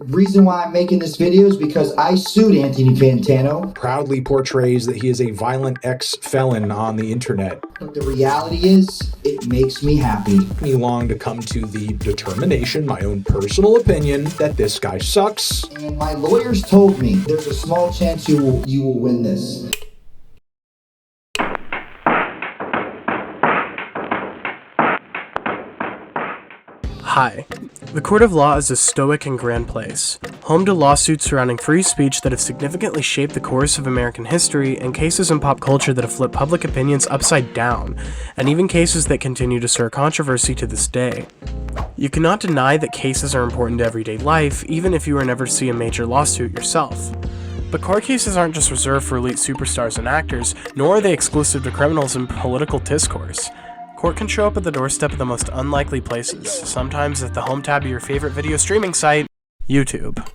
Reason why I'm making this video is because I sued Anthony Fantano. Proudly portrays that he is a violent ex-felon on the internet. But the reality is, it makes me happy. Me long to come to the determination, my own personal opinion, that this guy sucks. And my lawyers told me there's a small chance you will win this. Hi. The Court of Law is a stoic and grand place, home to lawsuits surrounding free speech that have significantly shaped the course of American history, and cases in pop culture that have flipped public opinions upside down, and even cases that continue to stir controversy to this day. You cannot deny that cases are important to everyday life, even if you were never to see a major lawsuit yourself. But court cases aren't just reserved for elite superstars and actors, nor are they exclusive to criminals and political discourse. Court can show up at the doorstep of the most unlikely places, sometimes at the home tab of your favorite video streaming site, YouTube.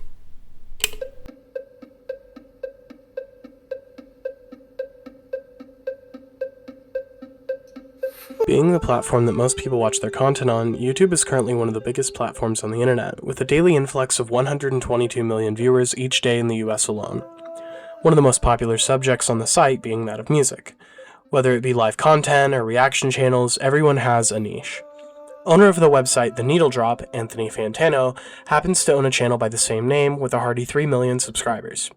Being the platform that most people watch their content on, YouTube is currently one of the biggest platforms on the internet, with a daily influx of 122 million viewers each day in the US alone. One of the most popular subjects on the site being that of music. Whether it be live content or reaction channels, everyone has a niche. Owner of the website The Needle Drop, Anthony Fantano, happens to own a channel by the same name with a hearty 3 million subscribers.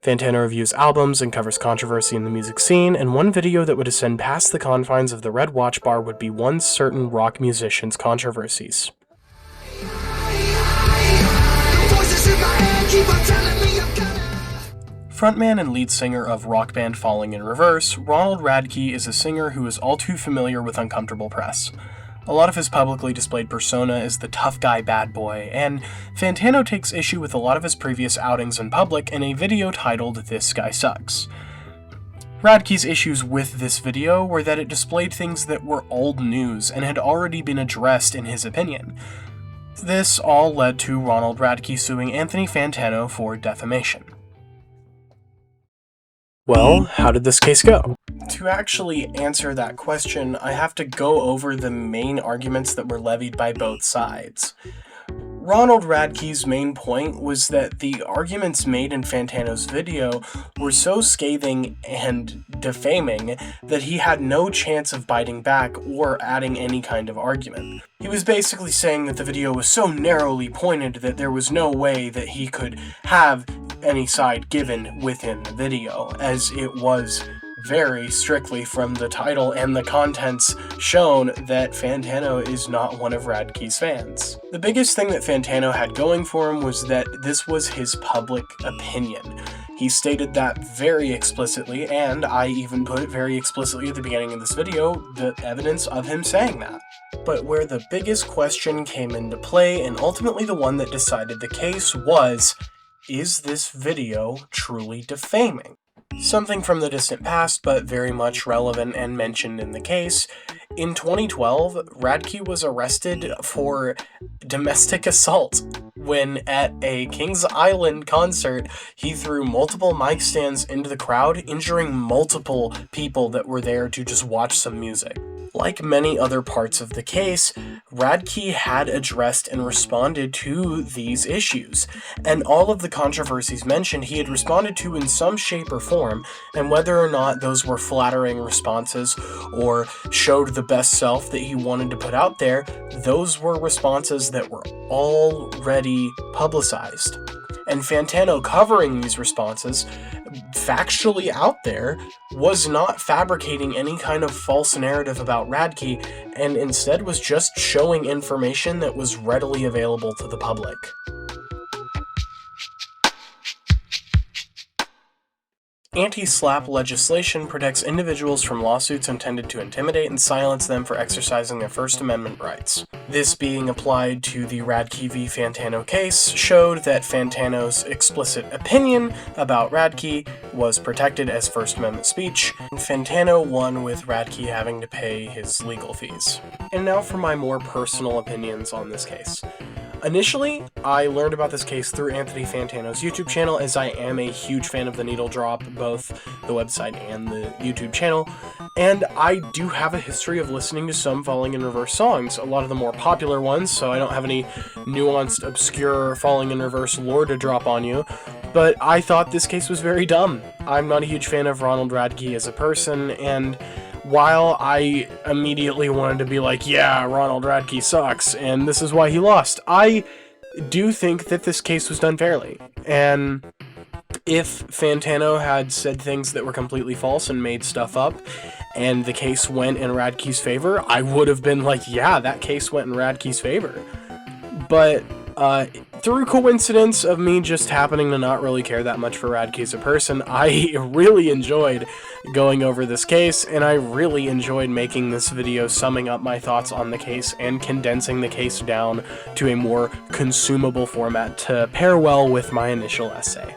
Fantano reviews albums and covers controversy in the music scene, and one video that would ascend past the confines of the Red Watch Bar would be one certain rock musician's controversies. Frontman and lead singer of rock band Falling in Reverse, Ronald Radke is a singer who is all too familiar with uncomfortable press. A lot of his publicly displayed persona is the tough guy bad boy, and Fantano takes issue with a lot of his previous outings in public in a video titled This Guy Sucks. Radke's issues with this video were that it displayed things that were old news and had already been addressed in his opinion. This all led to Ronald Radke suing Anthony Fantano for defamation. Well, how did this case go? To actually answer that question, I have to go over the main arguments that were levied by both sides. Ronald Radke's main point was that the arguments made in Fantano's video were so scathing and defaming that he had no chance of biting back or adding any kind of argument. He was basically saying that the video was so narrowly pointed that there was no way that he could have any side given within the video, as it was very strictly from the title and the contents shown that Fantano is not one of Radke's fans. The biggest thing that Fantano had going for him was that this was his public opinion. He stated that very explicitly, and I even put it very explicitly at the beginning of this video, the evidence of him saying that. But where the biggest question came into play, and ultimately the one that decided the case, was, is this video truly defaming? Something from the distant past, but very much relevant and mentioned in the case. In 2012, Radke was arrested for domestic assault when at a Kings Island concert, he threw multiple mic stands into the crowd, injuring multiple people that were there to just watch some music. Like many other parts of the case, Radke had addressed and responded to these issues, and all of the controversies mentioned he had responded to in some shape or form, and whether or not those were flattering responses or showed the best self that he wanted to put out there, those were responses that were already publicized. And Fantano covering these responses, factually out there, was not fabricating any kind of false narrative about Radke, and instead was just showing information that was readily available to the public. Anti-SLAPP legislation protects individuals from lawsuits intended to intimidate and silence them for exercising their First Amendment rights. This being applied to the Radke v. Fantano case showed that Fantano's explicit opinion about Radke was protected as First Amendment speech, and Fantano won with Radke having to pay his legal fees. And now for my more personal opinions on this case. Initially, I learned about this case through Anthony Fantano's YouTube channel, as I am a huge fan of The Needle Drop, both the website and the YouTube channel, And I do have a history of listening to some Falling in Reverse songs, a lot of the more popular ones, so I don't have any nuanced, obscure Falling in Reverse lore to drop on you, but I thought this case was very dumb. I'm not a huge fan of Ronald Radke as a person, and while I immediately wanted to be like, yeah, Ronald Radke sucks, and this is why he lost, I do think that this case was done fairly, and if Fantano had said things that were completely false and made stuff up, and the case went in Radke's favor, I would have been like, yeah, that case went in Radke's favor. But through coincidence of me just happening to not really care that much for Radke as a person, I really enjoyed going over this case, and I really enjoyed making this video summing up my thoughts on the case and condensing the case down to a more consumable format to pair well with my initial essay.